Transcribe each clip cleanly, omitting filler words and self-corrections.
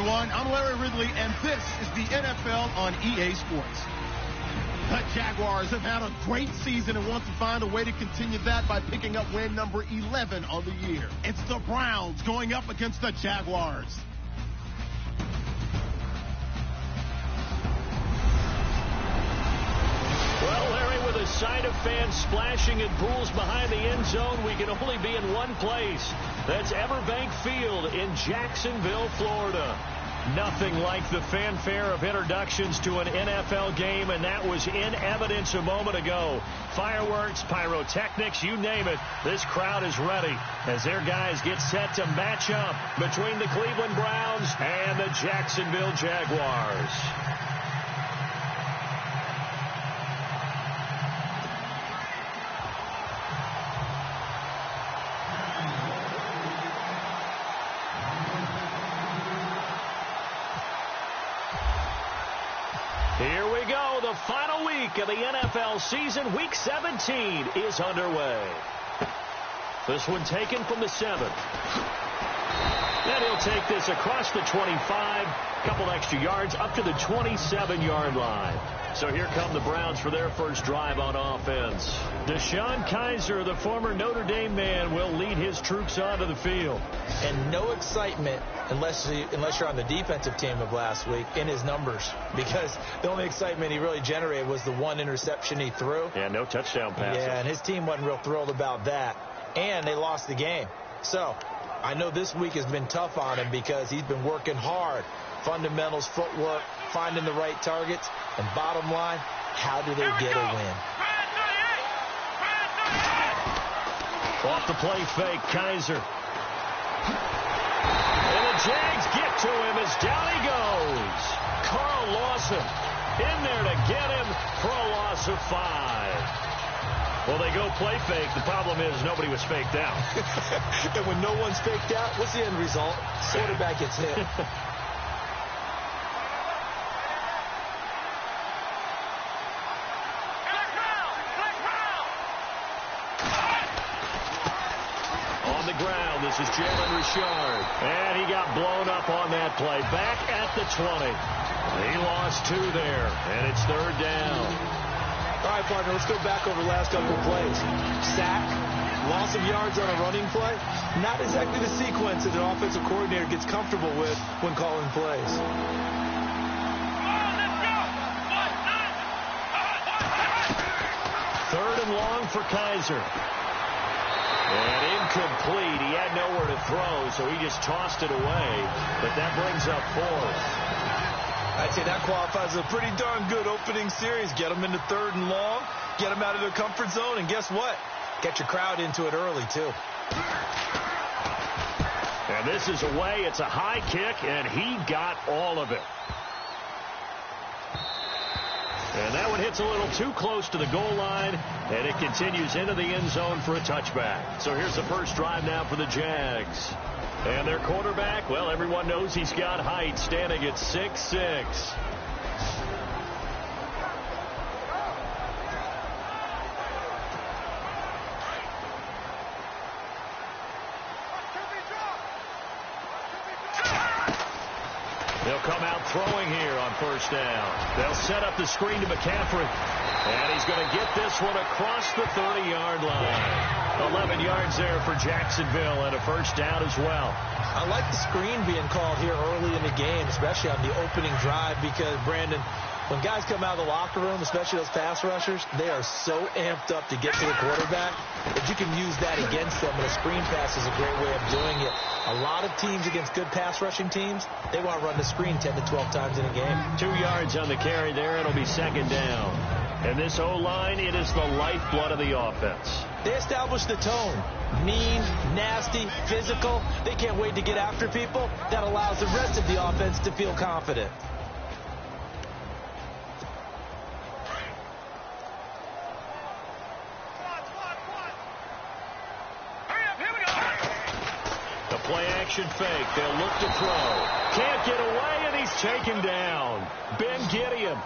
everyone. I'm Larry Ridley, and this is the NFL on EA Sports. The Jaguars have had a great season and want to find a way to continue that by picking up win number 11 on the year. It's the Browns going up against the Jaguars. Well, Larry, with a sight of fans splashing in pools behind the end zone, we can only be in one place. That's Everbank Field in Jacksonville, Florida. Nothing like the fanfare of introductions to an NFL game, and that was in evidence a moment ago. Fireworks, pyrotechnics, you name it. This crowd is ready as their guys get set to match up between the Cleveland Browns and the Jacksonville Jaguars. Here we go. The final week of the NFL season. Week 17 is underway. This one taken from the 7. And he'll take this across the 25. Couple extra yards up to the 27-yard line. So here come the Browns for their first drive on offense. DeShone Kizer, the former Notre Dame man, will lead his troops onto the field. And no excitement unless you're on the defensive team of last week in his numbers, because the only excitement he really generated was the one interception he threw. Yeah, no touchdown pass. Yeah, and his team wasn't real thrilled about that. And they lost the game. So I know this week has been tough on him because he's been working hard. Fundamentals, footwork, finding the right targets. And bottom line, how do they get a win? Off the play fake, Kizer. And the Jags get to him as down he goes. Carl Lawson in there to get him for a loss of 5. Well, they go play fake. The problem is nobody was faked out. And when no one's faked out, what's the end result? Quarterback gets hit. This is Jalen Richard. And he got blown up on that play. Back at the 20. He lost 2 there. And it's 3rd down. All right, partner, let's go back over the last couple of plays. Sack, loss of yards on a running play. Not exactly the sequence that the offensive coordinator gets comfortable with when calling plays. 3rd and long for Kizer. And incomplete. He had nowhere to throw, so he just tossed it away. But that brings up 4th. I'd say that qualifies as a pretty darn good opening series. Get them into 3rd and long, get them out of their comfort zone, and guess what? Get your crowd into it early, too. And this is away. It's a high kick, and he got all of it. And that one hits a little too close to the goal line, and it continues into the end zone for a touchback. So here's the first drive now for the Jags. And their quarterback, well, everyone knows he's got height, standing at 6'6". They'll come out throwing here on 1st down. They'll set up the screen to McCaffrey. And he's going to get this one across the 30-yard line. 11 yards there for Jacksonville and a 1st down as well. I like the screen being called here early in the game, especially on the opening drive, because, Brandon, when guys come out of the locker room, especially those pass rushers, they are so amped up to get to the quarterback that you can use that against them, and a screen pass is a great way of doing it. A lot of teams against good pass rushing teams, they want to run the screen 10 to 12 times in a game. 2 yards on the carry there. It'll be 2nd down. And this O-line, it is the lifeblood of the offense. They establish the tone. Mean, nasty, physical. They can't wait to get after people. That allows the rest of the offense to feel confident. The play-action fake. They'll look to throw. Can't get away, and he's taken down. Ben Gideon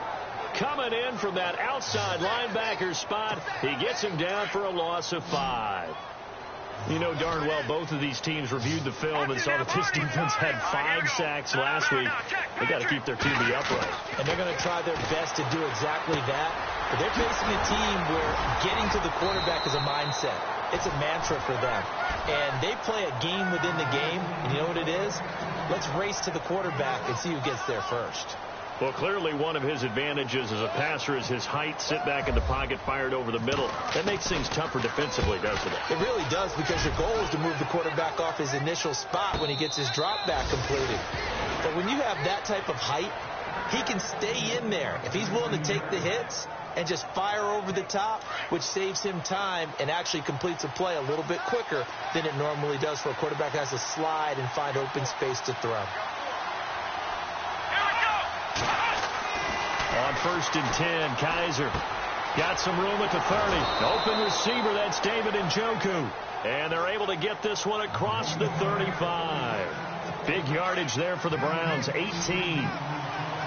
coming in from that outside linebacker spot. He gets him down for a loss of 5. You know darn well both of these teams reviewed the film and saw that this defense had 5 sacks last week. They got to keep their QB upright. And they're going to try their best to do exactly that. But they're facing a team where getting to the quarterback is a mindset. It's a mantra for them. And they play a game within the game. And you know what it is? Let's race to the quarterback and see who gets there first. Well, clearly one of his advantages as a passer is his height, sit back in the pocket, fired over the middle. That makes things tougher defensively, doesn't it? It really does, because your goal is to move the quarterback off his initial spot when he gets his drop back completed. But when you have that type of height, he can stay in there if he's willing to take the hits and just fire over the top, which saves him time and actually completes a play a little bit quicker than it normally does for a quarterback that has to slide and find open space to throw. On 1st and 10, Kaiser got some room at the 30. Open receiver, that's David Njoku. And they're able to get this one across the 35. Big yardage there for the Browns, 18.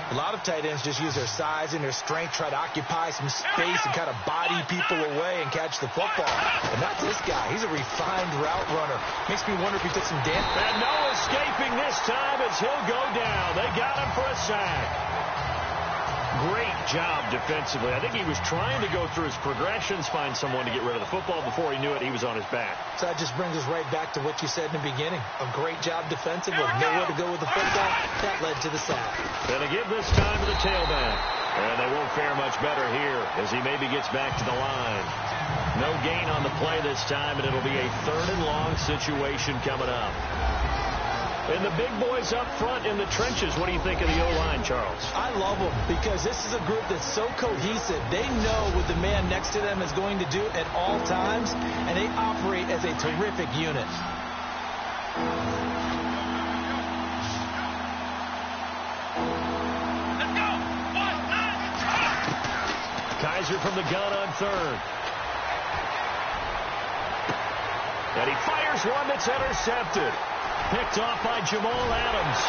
A lot of tight ends just use their size and their strength, try to occupy some space and kind of body people away and catch the football. But not this guy. He's a refined route runner. Makes me wonder if he took some damage. And no escaping this time as he'll go down. They got him for a sack. Great job defensively. I think he was trying to go through his progressions, find someone to get rid of the football. Before he knew it, he was on his back. So that just brings us right back to what you said in the beginning. A great job defensively. Nowhere to go with the football. That led to the sack. Going to give this time to the tailback. And they won't fare much better here as he maybe gets back to the line. No gain on the play this time, and it'll be a 3rd and long situation coming up. And the big boys up front in the trenches, what do you think of the O-line, Charles? I love them because this is a group that's so cohesive. They know what the man next to them is going to do at all times, and they operate as a terrific unit. Let's go! Kaiser from the gun on 3rd. And he fires one that's intercepted. Picked off by Jamal Adams.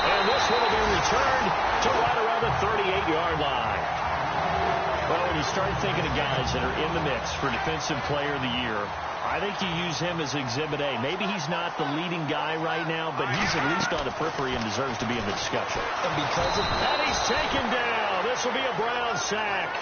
And this one will be returned to right around the 38-yard line. Well, when you start thinking of guys that are in the mix for Defensive Player of the Year, I think you use him as Exhibit A. Maybe he's not the leading guy right now, but he's at least on the periphery and deserves to be in the discussion. And because of that, he's taken down. This will be a Brown sack.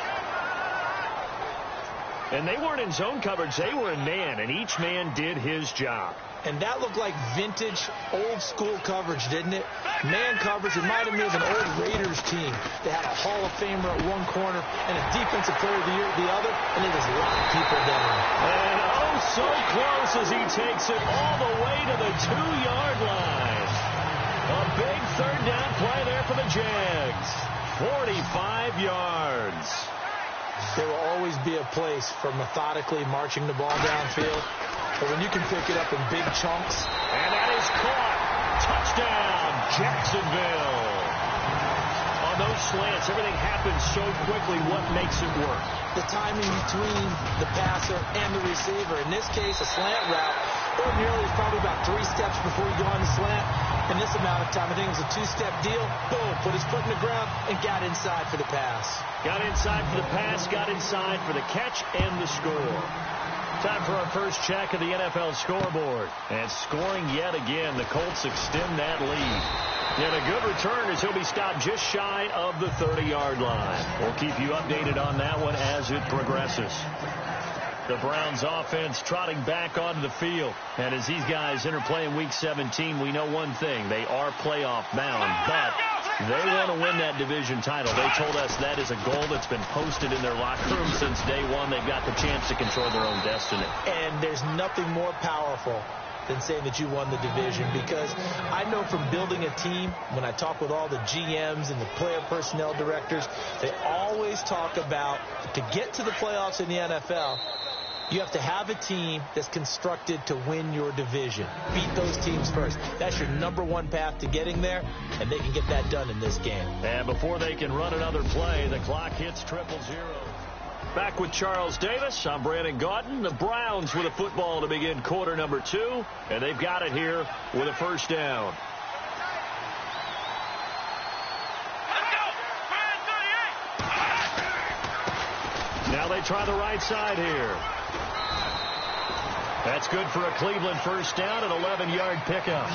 And they weren't in zone coverage. They were in man, and each man did his job. And that looked like vintage, old-school coverage, didn't it? Man coverage reminded me of an old Raiders team. They had a Hall of Famer at one corner and a Defensive Player of the Year at the other, and they just locked people down. And oh, so close as he takes it all the way to the 2-yard line. A big 3rd down play there for the Jags. 45 yards. There will always be a place for methodically marching the ball downfield. But when you can pick it up in big chunks. And that is caught. Touchdown, Jacksonville. On those slants, everything happens so quickly. What makes it work? The timing between the passer and the receiver. In this case, a slant route. Ordinarily, it's probably about 3 steps before you go on the slant. In this amount of time, I think it was a 2-step deal. Boom, put his foot in the ground and got inside for the pass. Got inside for the pass, got inside for the catch and the score. Time for our first check of the NFL scoreboard. And scoring yet again, the Colts extend that lead. And a good return as he'll be stopped just shy of the 30-yard line. We'll keep you updated on that one as it progresses. The Browns offense trotting back onto the field. And as these guys interplay in Week 17, we know one thing. They are playoff bound, but they want to win that division title. They told us that is a goal that's been posted in their locker room since day one. They've got the chance to control their own destiny. And there's nothing more powerful than saying that you won the division, because I know from building a team, when I talk with all the GMs and the player personnel directors, they always talk about to get to the playoffs in the NFL, you have to have a team that's constructed to win your division. Beat those teams first. That's your #1 path to getting there, and they can get that done in this game. And before they can run another play, the clock hits 0:00. Back with Charles Davis. I'm Brandon Gaudin. The Browns with a football to begin quarter number 2, and they've got it here with a first down. Now they try the right side here. That's good for a Cleveland first down, an 11-yard pickup.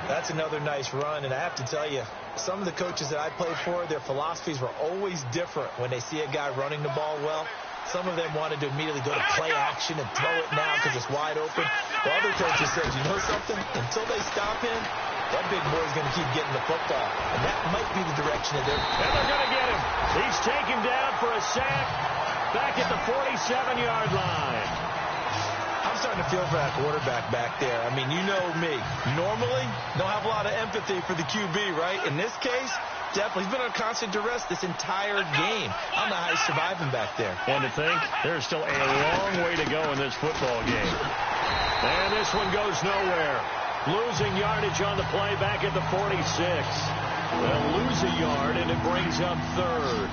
That's another nice run, and I have to tell you, some of the coaches that I played for, their philosophies were always different when they see a guy running the ball well. Some of them wanted to immediately go to play action and throw it now because it's wide open. The other coaches said, you know something? Until they stop him, that big boy's going to keep getting the football. And that might be the direction that they're... And they're going to get him. He's taken down for a sack back at the 47-yard line. I'm starting to feel for that quarterback back there. I mean, you know me. Normally, don't have a lot of empathy for the QB, right? In this case, definitely. He's been on constant duress this entire game. I don't know how he's surviving back there. And to think, there's still a long way to go in this football game. And this one goes nowhere. Losing yardage on the play back at the 46. They'll lose a yard, and it brings up third.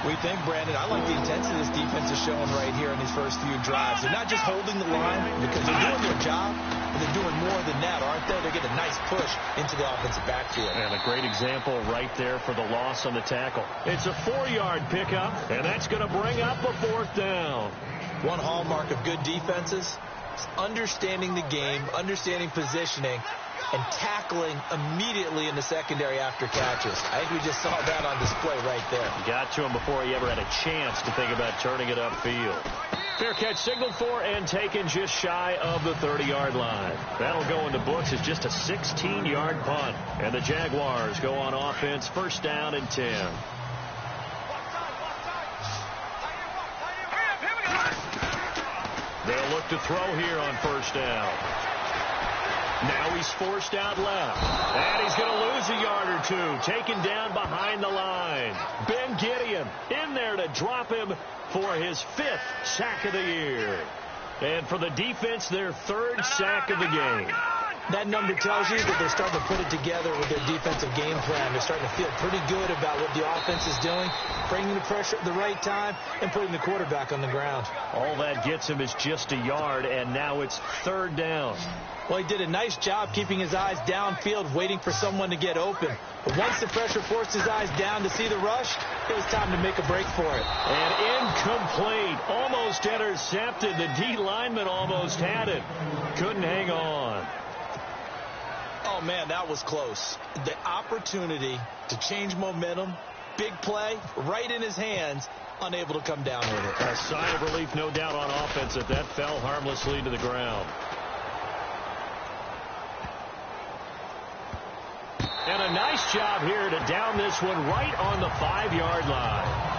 We think, Brandon, I like the intensity this defense is showing right here in these first few drives. They're not just holding the line because they're doing their job, but they're doing more than that, aren't they? They're getting a nice push into the offensive backfield. And a great example right there for the loss on the tackle. It's a 4-yard pickup, and that's going to bring up a fourth down. One hallmark of good defenses is understanding the game, understanding positioning, and tackling immediately in the secondary after catches. I think we just saw that on display right there. Got to him before he ever had a chance to think about turning it upfield. Fair catch signaled for and taken just shy of the 30-yard line. That'll go in the books as just a 16-yard punt. And the Jaguars go on offense, first down and 10. They'll look to throw here on first down. Now he's forced out left. And he's going to lose a yard or two. Taken down behind the line. Ben Gideon in there to drop him for his 5th sack of the year. And for the defense, their 3rd sack of the game. That number tells you that they're starting to put it together with their defensive game plan. They're starting to feel pretty good about what the offense is doing, bringing the pressure at the right time, and putting the quarterback on the ground. All that gets him is just a yard, and now it's 3rd down. Well, he did a nice job keeping his eyes downfield, waiting for someone to get open. But once the pressure forced his eyes down to see the rush, it was time to make a break for it. And incomplete. Almost intercepted. The D lineman almost had it. Couldn't hang on. Oh, man, that was close. The opportunity to change momentum, big play, right in his hands, unable to come down with it. A sigh of relief, no doubt, on offense that fell harmlessly to the ground. And a nice job here to down this one right on the 5-yard line.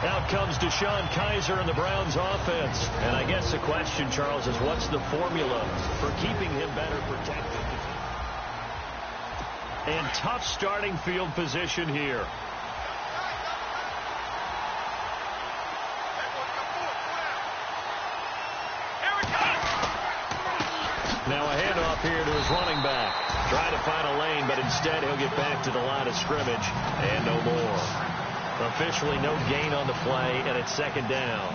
Out comes Deshaun Kaiser and the Browns offense. And I guess the question, Charles, is what's the formula for keeping him better protected? And tough starting field position here. Now a handoff here to his running back. Trying to find a lane, but instead he'll get back to the line of scrimmage. And no more. Officially no gain on the play, and it's 2nd down.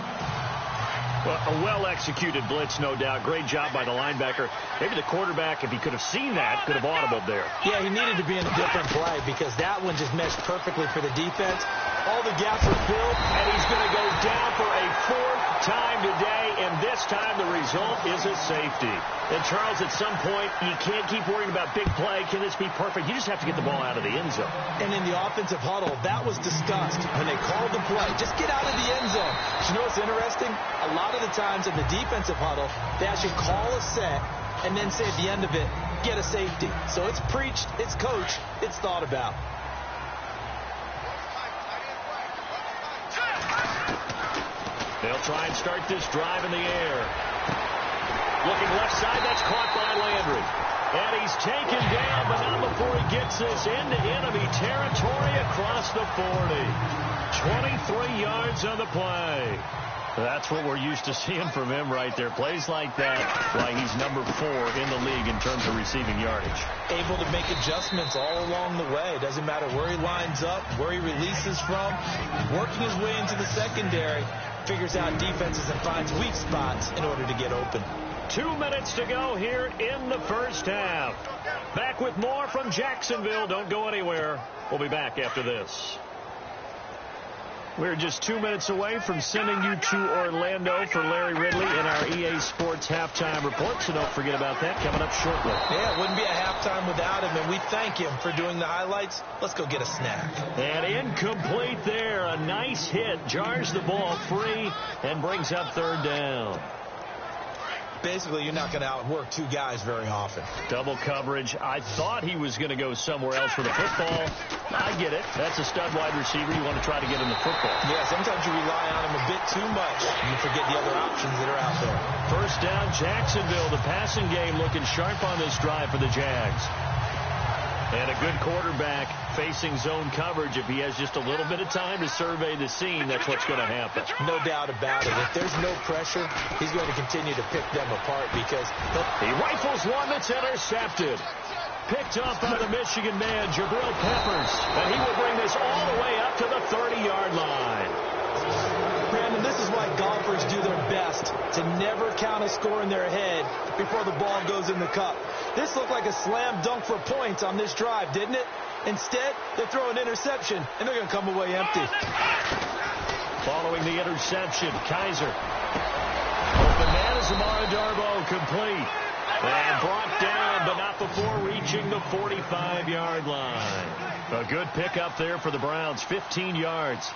Well, a well-executed blitz, no doubt. Great job by the linebacker. Maybe the quarterback, if he could have seen that, could have audibled there. Yeah, he needed to be in a different play because that one just meshed perfectly for the defense. All the gaps were filled, and he's going to go down for a 4th time today, and this time the result is a safety. And, Charles, at some point, you can't keep worrying about big play. Can this be perfect? You just have to get the ball out of the end zone. And in the offensive huddle, that was discussed when they called the play. Just get out of the end zone. But you know what's interesting? A lot of the times in the defensive huddle, they actually call a set and then say at the end of it, get a safety. So it's preached, it's coached, it's thought about. They'll try and start this drive in the air. Looking left side, that's caught by Landry. And he's taken down, but not before he gets this into enemy territory across the 40. 23 yards on the play. That's what we're used to seeing from him right there. Plays like that, why he's number 4 in the league in terms of receiving yardage. Able to make adjustments all along the way. Doesn't matter where he lines up, where he releases from. Working his way into the secondary. Figures out defenses and finds weak spots in order to get open. 2 minutes to go here in the first half. Back with more from Jacksonville. Don't go anywhere. We'll be back after this. We're just 2 minutes away from sending you to Orlando for Larry Ridley in our EA Sports Halftime Report, so don't forget about that coming up shortly. Yeah, it wouldn't be a halftime without him, and we thank him for doing the highlights. Let's go get a snack. And incomplete there. A nice hit. Jars the ball free and brings up third down. Basically, you're not going to outwork two guys very often. Double coverage. I thought he was going to go somewhere else for the football. I get it. That's a stud wide receiver. You want to try to get him the football. Yeah, sometimes you rely on him a bit too much. You forget the other options that are out there. First down, Jacksonville. The passing game looking sharp on this drive for the Jags. And a good quarterback facing zone coverage. If he has just a little bit of time to survey the scene, that's what's going to happen. No doubt about it. If there's no pressure, he's going to continue to pick them apart because he rifles one that's intercepted. Picked up by the Michigan man, Jabril Peppers. And he will bring this all the way up to the 30-yard line. Brandon, this is why golfers do their best to never count a score in their head before the ball goes in the cup. This looked like a slam dunk for points on this drive, didn't it? Instead, they throw an interception, and they're going to come away empty. Following the interception, Kaiser. Open man is Amara Darbo, complete. And brought down, but not before reaching the 45-yard line. A good pickup there for the Browns, 15 yards.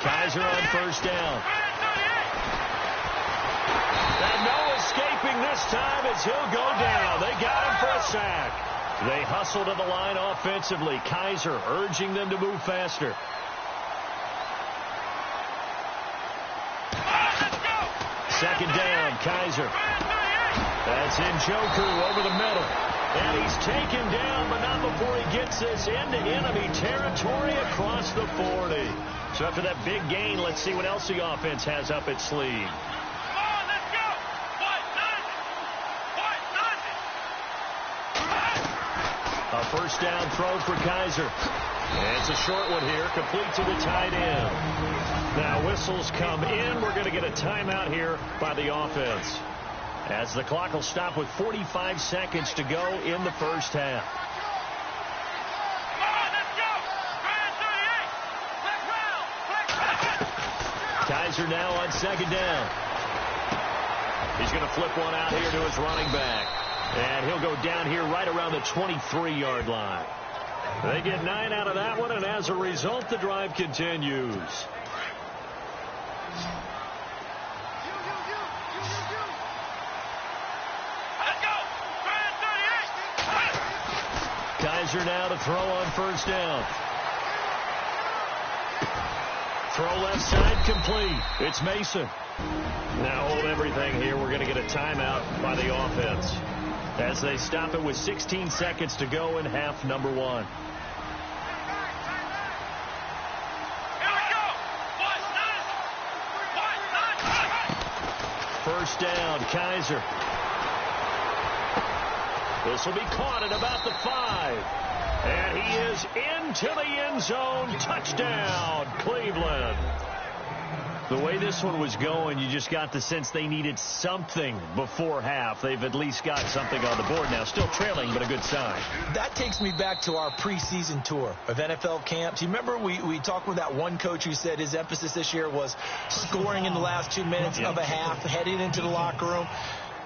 Kaiser on first down. And no escaping this time as he'll go down. They got him for a sack. They hustle to the line offensively. Kaiser urging them to move faster. Second down, Kaiser. That's Njoku over the middle. And he's taken down, but not before he gets this into enemy territory across the 40. So after that big gain, let's see what else the offense has up its sleeve. A first down throw for Kaiser. And it's a short one here, complete to the tight end. Now whistles come in. We're going to get a timeout here by the offense, as the clock will stop with 45 seconds to go in the first half. Kaiser now on second down. He's going to flip one out here to his running back. And he'll go down here right around the 23-yard line. They get 9 out of that one, and as a result, the drive continues. Kaiser now to throw on first down. Throw left side complete. It's Mason. Now hold everything here. We're going to get a timeout by the offense, as they stop it with 16 seconds to go in half number one. First down, Kaiser. This will be caught at about the 5. And he is into the end zone. Touchdown, Cleveland. The way this one was going, you just got the sense they needed something before half. They've at least got something on the board now. Still trailing, but a good sign. That takes me back to our preseason tour of NFL camps. You remember we talked with that one coach who said his emphasis this year was scoring in the last 2 minutes of a half, heading into the locker room.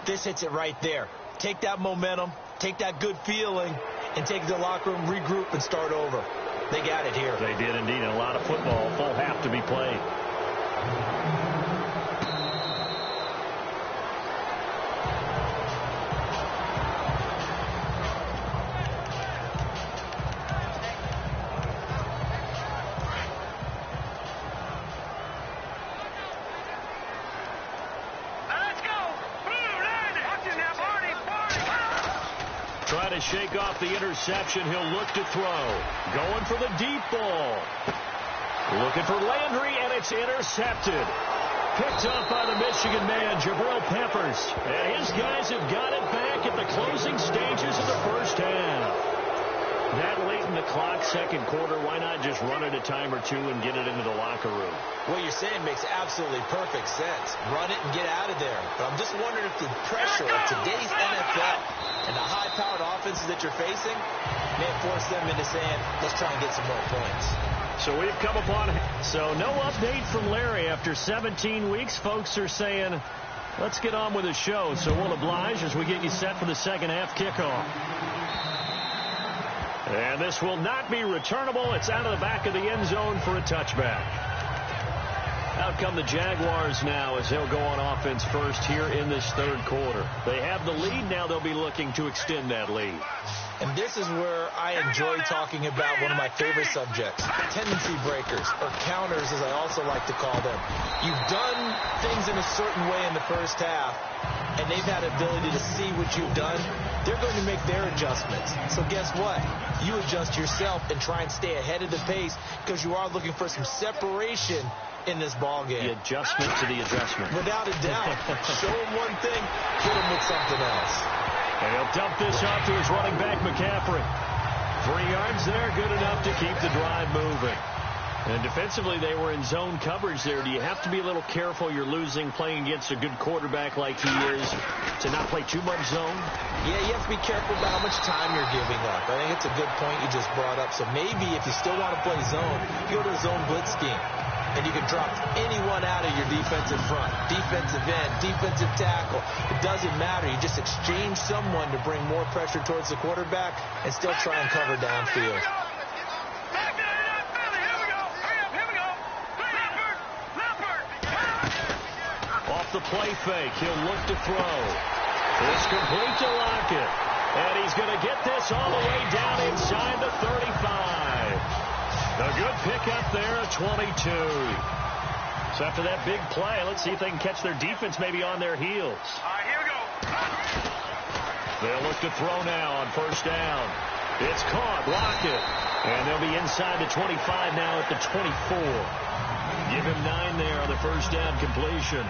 This hits it right there. Take that momentum, take that good feeling, and take the locker room, regroup, and start over. They got it here. They did indeed. A lot of football, full half to be played. Trying to shake off the interception. He'll look to throw. Going for the deep ball. Looking for Landry, and it's intercepted. Picked up by the Michigan man, Jabril Peppers. And his guys have got it back at the closing stages of the first half. That late in the clock, second quarter, why not just run it a time or two and get it into the locker room? What you're saying makes absolutely perfect sense. Run it and get out of there. But I'm just wondering if the pressure of today's NFL and the high-powered offenses that you're facing may force them into saying, let's try and get some more points. So we've come upon no update from Larry after 17 weeks. Folks are saying, let's get on with the show. So we'll oblige as we get you set for the second half kickoff. And this will not be returnable. It's out of the back of the end zone for a touchback. Out come the Jaguars now as they'll go on offense first here in this third quarter. They have the lead. Now they'll be looking to extend that lead. And this is where I enjoy talking about one of my favorite subjects, tendency breakers, or counters as I also like to call them. You've done things in a certain way in the first half, and they've had ability to see what you've done. They're going to make their adjustments. So guess what? You adjust yourself and try and stay ahead of the pace because you are looking for some separation in this ball game. The adjustment to the adjustment. Without a doubt. Show him one thing, hit him with something else. And he'll dump this off to his running back, McCaffrey. 3 yards there, good enough to keep the drive moving. And defensively, they were in zone coverage there. Do you have to be a little careful? You're losing playing against a good quarterback like he is to not play too much zone? Yeah, you have to be careful about how much time you're giving up. I think it's a good point you just brought up. So maybe if you still want to play zone, you go to a zone blitz scheme. And you can drop anyone out of your defensive front, defensive end, defensive tackle. It doesn't matter. You just exchange someone to bring more pressure towards the quarterback and still try and cover downfield. Off the play fake, he'll look to throw. It's complete to Lockett. And he's going to get this all the way down inside the 35. A good pickup there at 22. So after that big play, let's see if they can catch their defense maybe on their heels. Here we go. They'll look to throw now on first down. It's caught. Lockett. And they'll be inside the 25 now at the 24. Give him 9 there on the first down completion.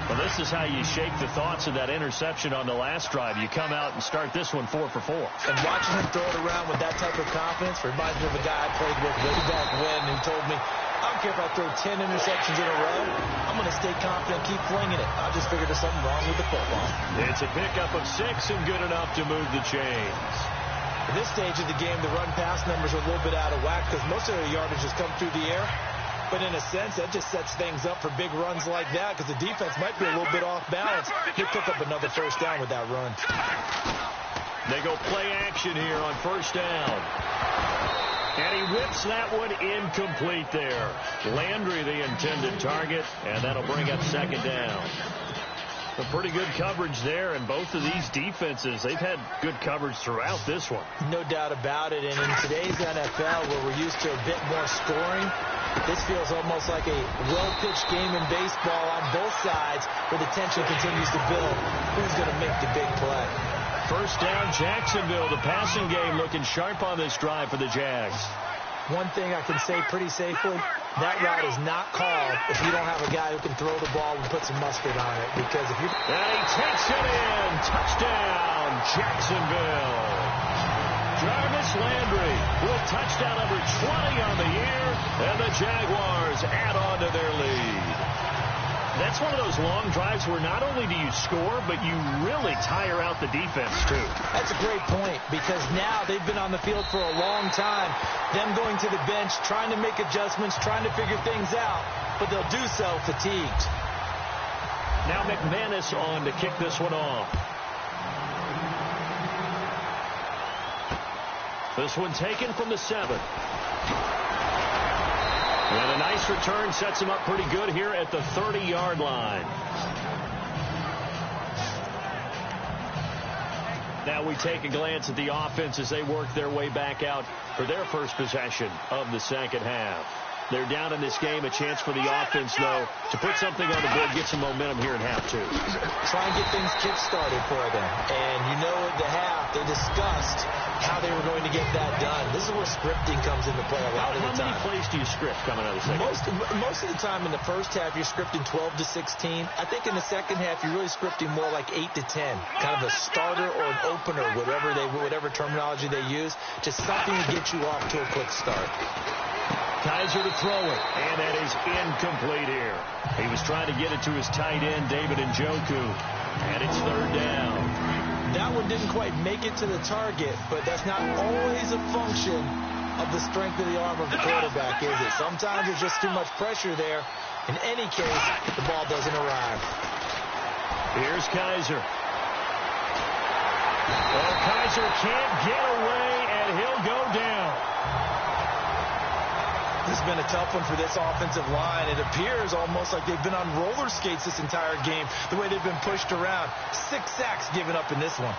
Well, this is how you shake the thoughts of that interception on the last drive. You come out and start this one 4 for 4. And watching him throw it around with that type of confidence reminds me of a guy I played with way back when who told me, I don't care if I throw 10 interceptions in a row. I'm going to stay confident, keep flinging it. I just figured there's something wrong with the football. It's a pickup of 6 and good enough to move the chains. At this stage of the game, the run-pass numbers are a little bit out of whack because most of their yardage has come through the air. But in a sense, that just sets things up for big runs like that because the defense might be a little bit off balance. He'll pick up another first down with that run. They go play action here on first down. And he whips that one incomplete there. Landry, the intended target, and that'll bring up second down. Some pretty good coverage there, and both of these defenses, they've had good coverage throughout this one. No doubt about it, and in today's NFL, where we're used to a bit more scoring, this feels almost like a well-pitched game in baseball on both sides where the tension continues to build. Who's going to make the big play? First down, Jacksonville. The passing game looking sharp on this drive for the Jags. One thing I can say pretty safely, that route is not called if you don't have a guy who can throw the ball and put some mustard on it. Because if you... And he takes it in. Touchdown, Jacksonville. Jarvis Landry with touchdown number 20 on the year, and the Jaguars add on to their lead. That's one of those long drives where not only do you score, but you really tire out the defense, too. That's a great point, because now they've been on the field for a long time. Them going to the bench, trying to make adjustments, trying to figure things out, but they'll do so fatigued. Now McManus on to kick this one off. This one taken from the 7. And a nice return sets him up pretty good here at the 30-yard line. Now we take a glance at the offense as they work their way back out for their first possession of the second half. They're down in this game. A chance for the offense, though, to put something on the board, get some momentum here in half 2. Try and get things kick-started for them. And you know at the half, they discussed how they were going to get that done. This is where scripting comes into play a lot of the time. How many plays do you script coming out of the second? Most of the time in the first half, you're scripting 12 to 16. I think in the second half, you're really scripting more like 8 to 10. Kind of a starter or an opener, whatever terminology they use. Just something to get you off to a quick start. Kaiser to throw it, and that is incomplete here. He was trying to get it to his tight end, David Njoku, and it's third down. That one didn't quite make it to the target, but that's not always a function of the strength of the arm of the quarterback, is it? Sometimes there's just too much pressure there. In any case, the ball doesn't arrive. Here's Kaiser. Well, Kaiser can't get away, and he'll go down. This has been a tough one for this offensive line. It appears almost like they've been on roller skates this entire game, the way they've been pushed around. 6 sacks given up in this one.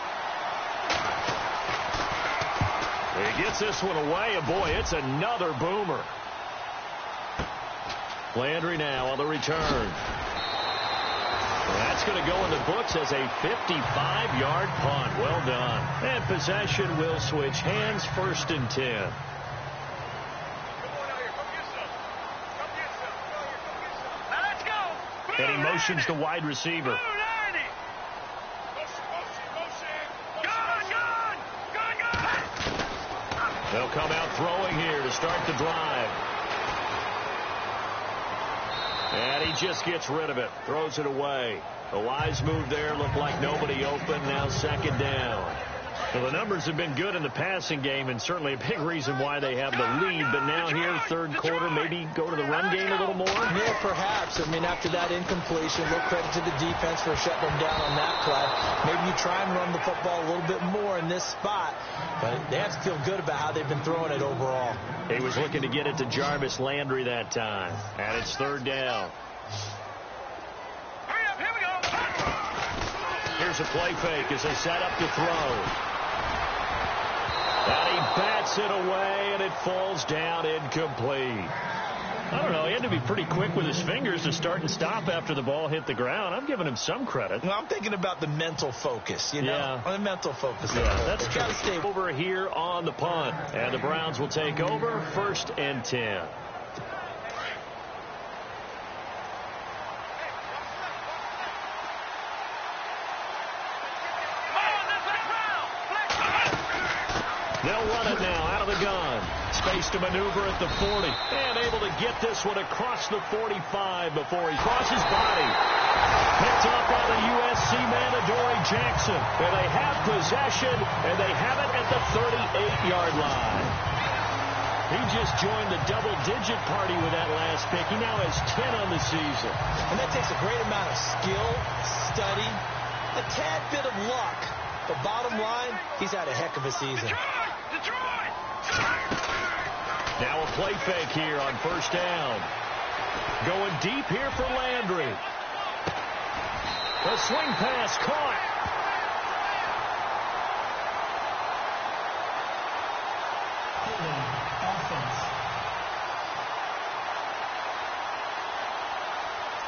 He gets this one away, and boy, it's another boomer. Landry now on the return. That's going to go in the books as a 55-yard punt. Well done. And possession will switch hands, 1st and 10. And he motions the wide receiver. They'll come out throwing here to start the drive. And he just gets rid of it. Throws it away. A wise move there. Looked like nobody open. Now 2nd down. Well, the numbers have been good in the passing game, and certainly a big reason why they have the lead. But now here, 3rd quarter, maybe go to the run game a little more? Yeah, perhaps. I mean, after that incompletion, little credit to the defense for shutting them down on that play. Maybe you try and run the football a little bit more in this spot. But they have to feel good about how they've been throwing it overall. He was looking to get it to Jarvis Landry that time. And it's 3rd down. Hurry up, here we go. Here's a play fake as they set up to throw. And he bats it away, and it falls down incomplete. I don't know. He had to be pretty quick with his fingers to start and stop after the ball hit the ground. I'm giving him some credit. Well, I'm thinking about the mental focus, you know. Yeah. On the mental focus. Yeah, that's got to stay over here on the punt. And the Browns will take over, 1st and 10. They'll run it now out of the gun. Space to maneuver at the 40. And able to get this one across the 45 before he crosses body. Picked up by the USC man, Adoree Jackson. And they have possession, and they have it at the 38-yard line. He just joined the double-digit party with that last pick. He now has 10 on the season. And that takes a great amount of skill, study, a tad bit of luck. But bottom line, he's had a heck of a season. Now a play fake here on 1st down. Going deep here for Landry. The swing pass caught.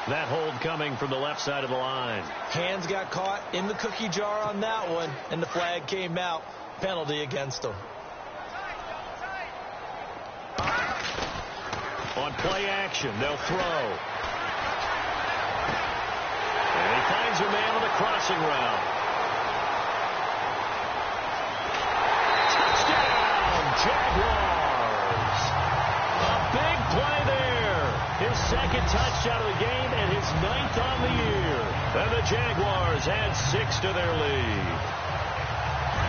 That hold coming from the left side of the line. Hands got caught in the cookie jar on that one, and the flag came out. Penalty against him. On play action, they'll throw. And he finds a man on the crossing route. Touchdown, Jaguars. A big play there. His 2nd touchdown of the game and his 9th on the year. And the Jaguars add 6 to their lead.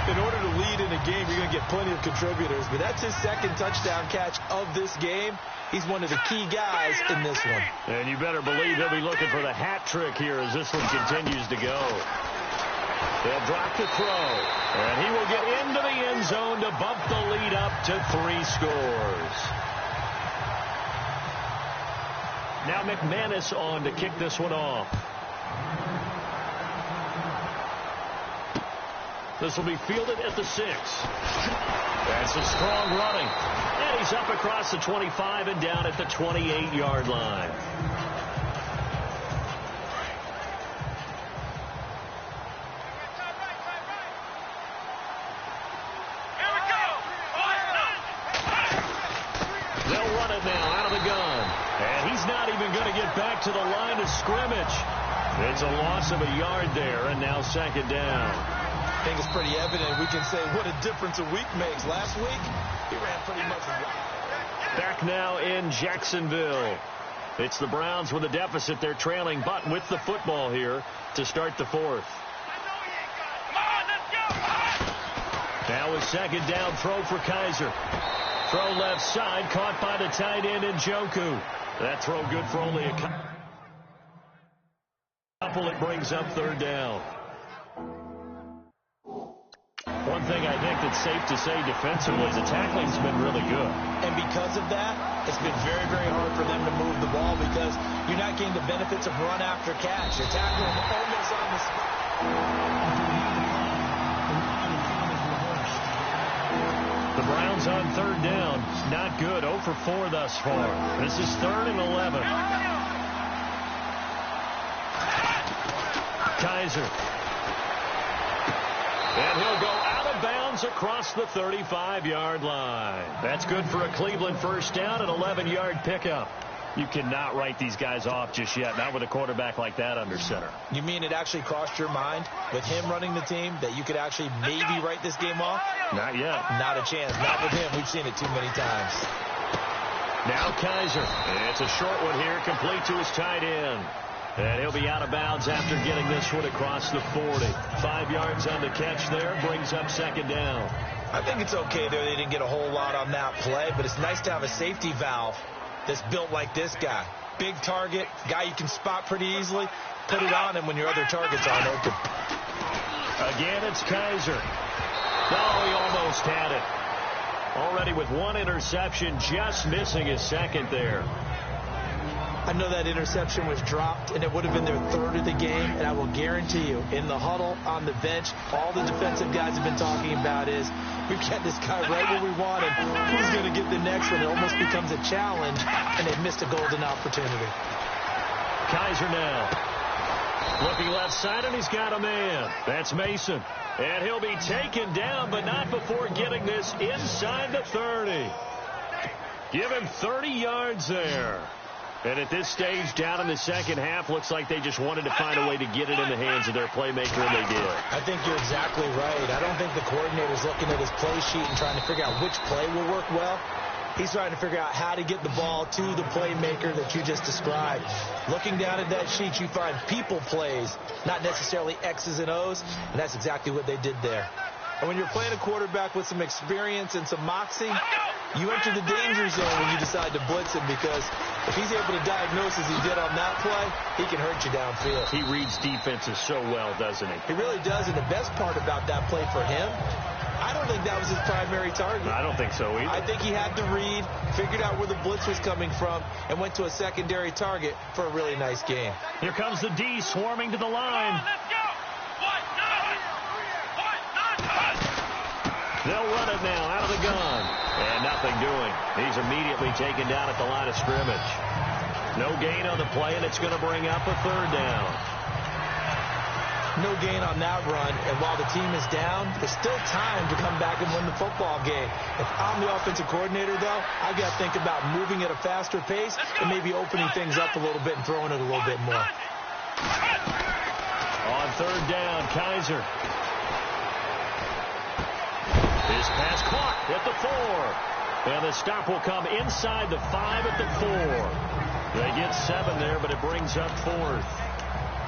In order to lead in a game, you're going to get plenty of contributors, but that's his 2nd touchdown catch of this game. He's one of the key guys in this one. And you better believe he'll be looking for the hat trick here as this one continues to go. They'll drop the throw, and he will get into the end zone to bump the lead up to 3 scores. Now McManus on to kick this one off. This will be fielded at the 6. That's a strong running. And he's up across the 25 and down at the 28-yard line. They'll run it now out of the gun. And he's not even going to get back to the line of scrimmage. It's a loss of a yard there, and now 2nd down. I think it's pretty evident. We can say what a difference a week makes. Last week, he ran pretty much wild. Back now in Jacksonville. It's the Browns with a deficit. They're trailing, but with the football here to start the 4th. Now a 2nd down throw for Kaiser. Throw left side, caught by the tight end Njoku. That throw good for only a couple. It brings up third down. One thing I think that's safe to say defensively is the tackling's been really good. And because of that, it's been very, very hard for them to move the ball because you're not getting the benefits of run after catch. They're tackling almost on the spot. The Browns on third down. Not good. 0 for 4 thus far. This is 3rd and 11. Kaiser. And he'll go out of bounds across the 35-yard line. That's good for a Cleveland first down, an 11-yard pickup. You cannot write these guys off just yet, not with a quarterback like that under center. You mean it actually crossed your mind with him running the team that you could actually maybe write this game off? Not yet. Not a chance. Not with him. We've seen it too many times. Now Kaiser. And it's a short one here, complete to his tight end. And he'll be out of bounds after getting this one across the 40. 5 yards on the catch there, brings up second down. I think it's okay there. They didn't get a whole lot on that play, but it's nice to have a safety valve that's built like this guy. Big target, guy you can spot pretty easily. Put it on him when your other targets aren't open. Again, it's Kaiser. Oh, he almost had it. Already with 1 interception, just missing his second there. I know that interception was dropped, and it would have been their 3rd of the game, and I will guarantee you, in the huddle, on the bench, all the defensive guys have been talking about is, we get this guy right where we want him. Who's going to get the next one? It almost becomes a challenge, and they've missed a golden opportunity. Kaiser now. Looking left side, and he's got a man. That's Mason. And he'll be taken down, but not before getting this inside the 30. Give him 30 yards there. And at this stage, down in the second half, looks like they just wanted to find a way to get it in the hands of their playmaker, and they did. I think you're exactly right. I don't think the coordinator's looking at his play sheet and trying to figure out which play will work well. He's trying to figure out how to get the ball to the playmaker that you just described. Looking down at that sheet, you find people plays, not necessarily X's and O's, and that's exactly what they did there. And when you're playing a quarterback with some experience and some moxie, you enter the danger zone when you decide to blitz him, because if he's able to diagnose as he did on that play, he can hurt you downfield. He reads defenses so well, doesn't he? He really does, and the best part about that play for him, I don't think that was his primary target. I don't think so either. I think he had to read, figured out where the blitz was coming from, and went to a secondary target for a really nice game. Here comes the D swarming to the line. They'll run it now out of the gun. And nothing doing. He's immediately taken down at the line of scrimmage. No gain on the play, and it's going to bring up a third down. No gain on that run, and while the team is down, there's still time to come back and win the football game. If I'm the offensive coordinator, though, I've got to think about moving at a faster pace and maybe opening things up a little bit and throwing it a little bit more. On third down, Kaiser. His pass caught at the 4. And the stop will come inside the 5 at the 4. They get 7 there, but it brings up 4th.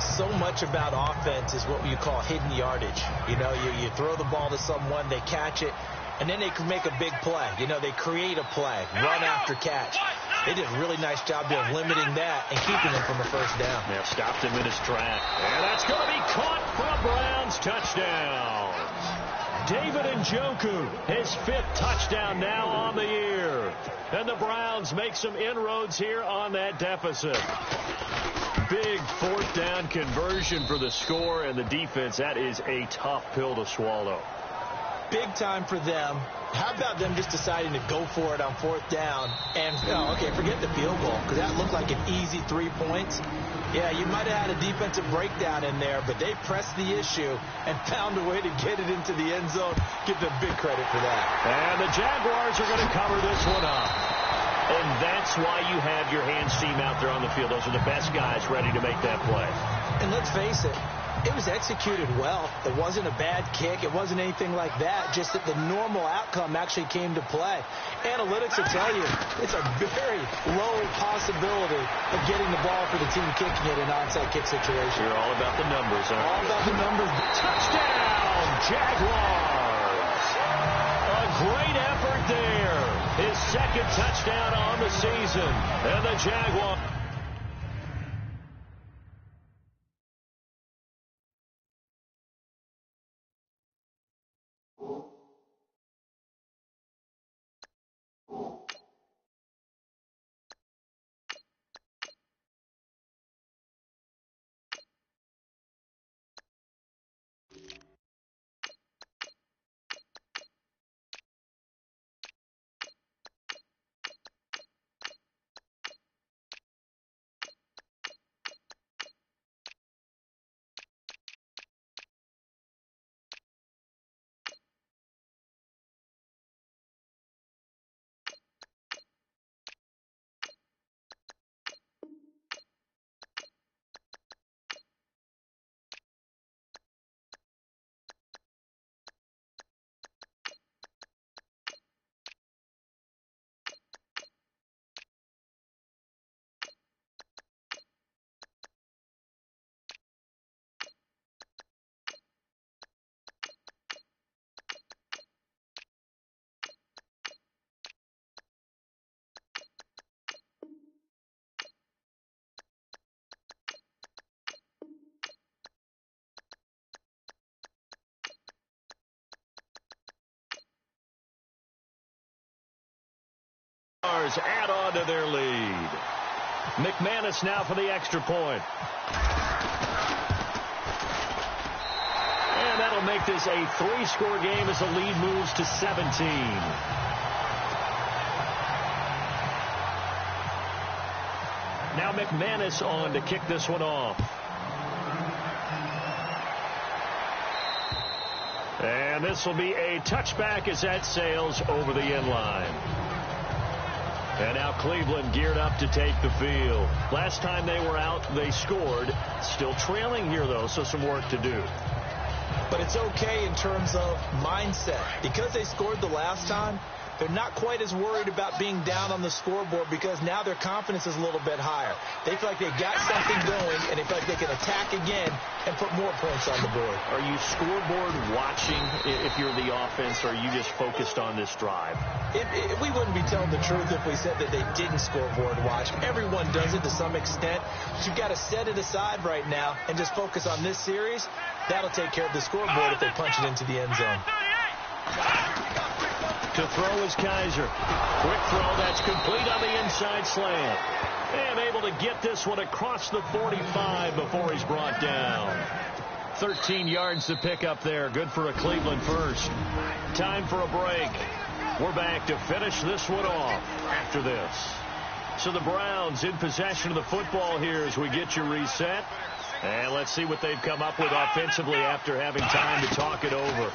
So much about offense is what you call hidden yardage. You know, you throw the ball to someone, they catch it, and then they can make a big play. You know, they create a play, run after catch. They did a really nice job of limiting that and keeping him from a first down. Yeah, stopped him in his track. And that's going to be caught for a Browns touchdown. David Njoku, his 5th touchdown now on the year. And the Browns make some inroads here on that deficit. Big 4th down conversion for the score, and the defense, that is a tough pill to swallow. Big time for them. How about them just deciding to go for it on 4th down? And, forget the field goal, because that looked like an easy 3 points. Yeah, you might have had a defensive breakdown in there, but they pressed the issue and found a way to get it into the end zone. Give them big credit for that. And the Jaguars are going to cover this one up. And that's why you have your hands team out there on the field. Those are the best guys ready to make that play. And let's face it, it was executed well. It wasn't a bad kick. It wasn't anything like that. Just that the normal outcome actually came to play. Analytics will tell you it's a very low possibility of getting the ball for the team kicking it in an onside kick situation. You're all about the numbers, huh? All about the numbers. Touchdown, Jaguars! A great effort there. His second touchdown on the season. And the Jaguars. Add on to their lead. McManus now for the extra point. And that'll make this a 3-score game as the lead moves to 17. Now McManus on to kick this one off. And this will be a touchback as that sails over the end line. And now Cleveland geared up to take the field. Last time they were out, they scored. Still trailing here, though, so some work to do. But it's okay in terms of mindset. Because they scored the last time, they're not quite as worried about being down on the scoreboard because now their confidence is a little bit higher. They feel like they got something going, and they feel like they can attack again and put more points on the board. Are you scoreboard watching if you're the offense, or are you just focused on this drive? We wouldn't be telling the truth if we said that they didn't scoreboard watch. Everyone does it to some extent. But you've got to set it aside right now and just focus on this series. That'll take care of the scoreboard if they punch it into the end zone. To throw is Kaiser. Quick throw, that's complete on the inside slant. And able to get this one across the 45 before he's brought down. 13 yards to pick up there. Good for a Cleveland first. Time for a break. We're back to finish this one off after this. So the Browns in possession of the football here as we get you reset. And let's see what they've come up with offensively after having time to talk it over.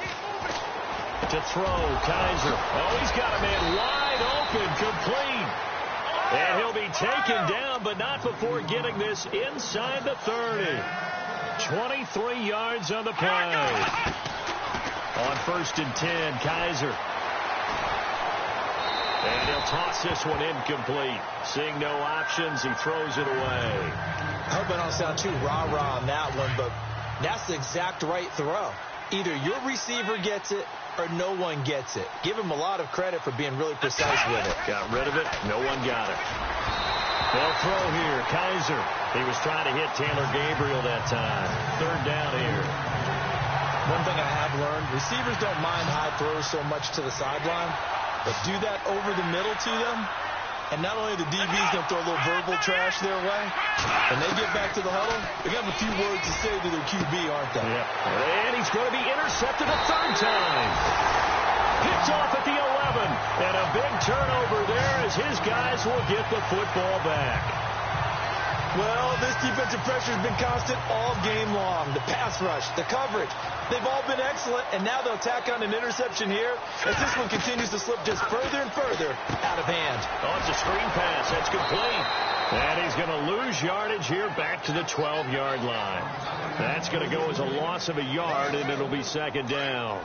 To throw, Kaiser. Oh, he's got a man wide open, complete. And he'll be taken down, but not before getting this inside the 30. 23 yards on the play. On 1st and 10, Kaiser. And he'll toss this one incomplete. Seeing no options, he throws it away. I hope I don't sound too rah-rah on that one, but that's the exact right throw. Either your receiver gets it or no one gets it. Give him a lot of credit for being really precise with it. Got rid of it. No one got it. They'll throw here. Kaiser. He was trying to hit Taylor Gabriel that time. 3rd down here. One thing I have learned, receivers don't mind high throws so much to the sideline, but do that over the middle to them, and not only the DB's going to throw a little verbal trash their way, when they get back to the huddle, they have a few words to say to their QB, aren't they? Yeah. And he's going to be intercepted a 3rd time. Picked off at the 11. And a big turnover there as his guys will get the football back. Well, this defensive pressure has been constant all game long. The pass rush, the coverage, they've all been excellent, and now they'll tack on an interception here as this one continues to slip just further and further out of hand. Oh, it's a screen pass. That's complete. And he's going to lose yardage here back to the 12-yard line. That's going to go as a loss of a yard, and it'll be 2nd down.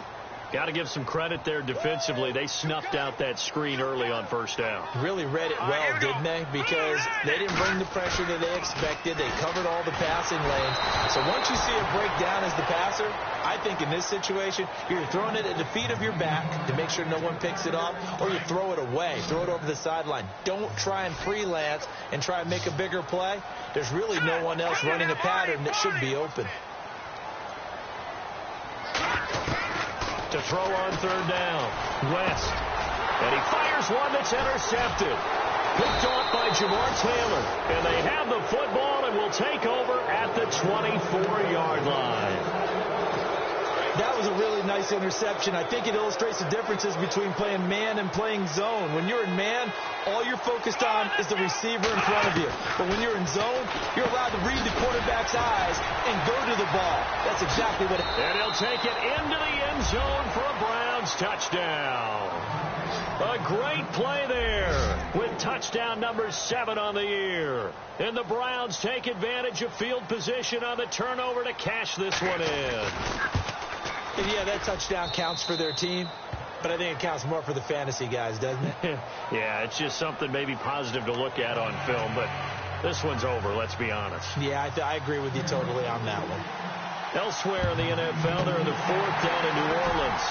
Got to give some credit there defensively. They snuffed out that screen early on first down. Really read it well, didn't they? Because they didn't bring the pressure that they expected. They covered all the passing lanes. So once you see it break down as the passer, I think in this situation, you're throwing it at the feet of your back to make sure no one picks it up, or you throw it away, throw it over the sideline. Don't try and freelance and try and make a bigger play. There's really no one else running a pattern that should be open. To throw on third down, West. And he fires one that's intercepted. Picked off by Jamar Taylor. And they have the football and will take over at the 24-yard line. That was a really nice interception. I think it illustrates the differences between playing man and playing zone. When you're in man, all you're focused on is the receiver in front of you. But when you're in zone, you're allowed to read the quarterback's eyes and go to the ball. That's exactly what. And he'll take it into the end zone for a Browns touchdown. A great play there with touchdown number 7 on the year. And the Browns take advantage of field position on the turnover to cash this one in. And yeah, that touchdown counts for their team, but I think it counts more for the fantasy guys, doesn't it? Yeah, it's just something maybe positive to look at on film, but this one's over, let's be honest. Yeah, I agree with you totally on that one. Elsewhere in the NFL, they're in the 4th down in New Orleans.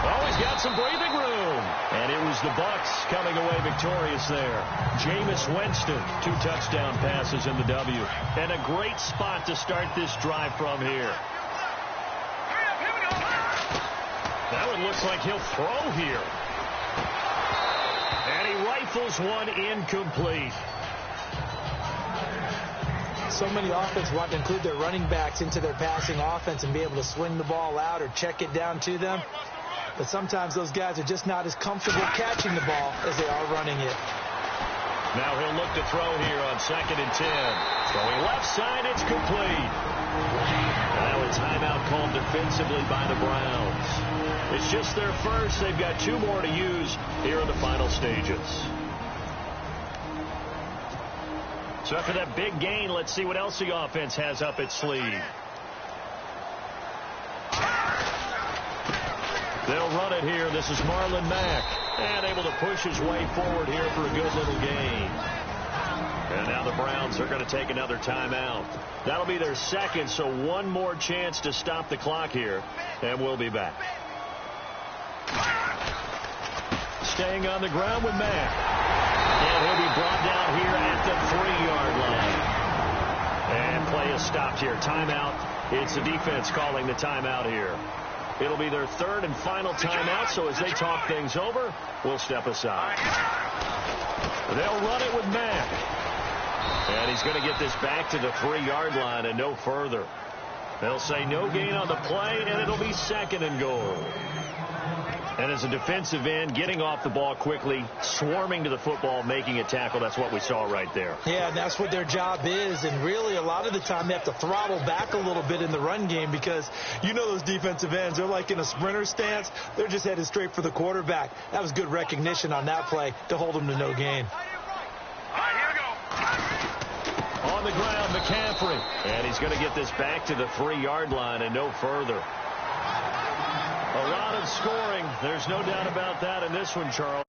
Always got some breathing room. And it was the Bucs coming away victorious there. Jameis Winston, 2 touchdown passes in the W. And a great spot to start this drive from here. That one looks like he'll throw here. And he rifles one incomplete. So many offenses want to include their running backs into their passing offense and be able to swing the ball out or check it down to them. But sometimes those guys are just not as comfortable catching the ball as they are running it. Now he'll look to throw here on 2nd and 10. Throwing left side, it's complete. Now a timeout called defensively by the Browns. It's just their first. They've got 2 more to use here in the final stages. So after that big gain, let's see what else the offense has up its sleeve. They'll run it here. This is Marlon Mack. And able to push his way forward here for a good little gain. And now the Browns are going to take another timeout. That'll be their 2nd, so 1 more chance to stop the clock here. And we'll be back. Staying on the ground with Mack. And he'll be brought down here at the 3-yard line. And play is stopped here. Timeout. It's the defense calling the timeout here. It'll be their 3rd and final timeout, so as they talk things over, we'll step aside. They'll run it with Mack. And he's going to get this back to the 3-yard line and no further. They'll say no gain on the play, and it'll be 2nd and goal. And as a defensive end, getting off the ball quickly, swarming to the football, making a tackle, that's what we saw right there. Yeah, and that's what their job is. And really, a lot of the time, they have to throttle back a little bit in the run game because you know those defensive ends, they're like in a sprinter stance. They're just headed straight for the quarterback. That was good recognition on that play to hold them to no gain. On the ground, McCaffrey. And he's going to get this back to the 3-yard line and no further. A lot of scoring. There's no doubt about that in this one, Charles.